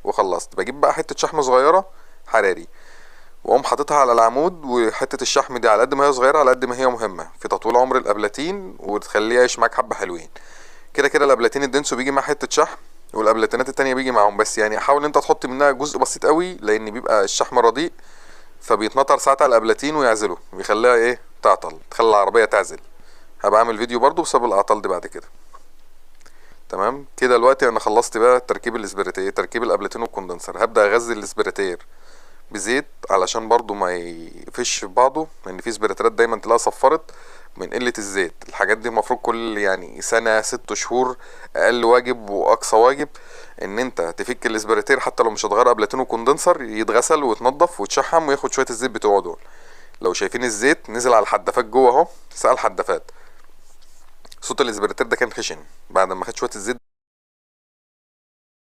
وخلصت. بجيب بقى حته شحم صغيره حراري، واقوم حاططها على العمود. وحته الشحم دي على قد ما هي صغيره على قد ما هي مهمه في تطويل عمر الابلاتين، وتخليه يعيش معاك حبه حلوين. كده كده الابلاتين الدنسو بيجي مع حته شحم، والابلاتينات التانية بيجي معاهم، بس يعني حاول انت تحط منها جزء بسيط قوي، لان بيبقى الشحم رديء فبيتنطر ساعات على الابلاتين ويعزله، بيخليها ايه تعطل، تخلي العربيه تعزل. هبقى اعمل فيديو برضو بسبب الاعطال دي بعد كده. تمام كده دلوقتي انا خلصت بقى تركيب الاسبريتير، تركيب الابلاتين والكوندنسر. هبدا اغذي الاسبريتير بزيت علشان برضو ما يفش في بعضه، لان في سبريترات دايما تلاقيها صفرت من قلة الزيت. الحاجات دي المفروض كل يعني سنة 6 شهور اقل واجب واقصى واجب ان انت تفك الاسبريتير، حتى لو مش هتغير ابلاتين وكوندنسر يتغسل ويتنضف ويتشحم وياخد شوية الزيت بتوعه دول. لو شايفين الزيت نزل على الحدافات جوه اهو، سأل حدافات، صوت الاسبريتير ده كان خشن بعد ما خد شوية الزيت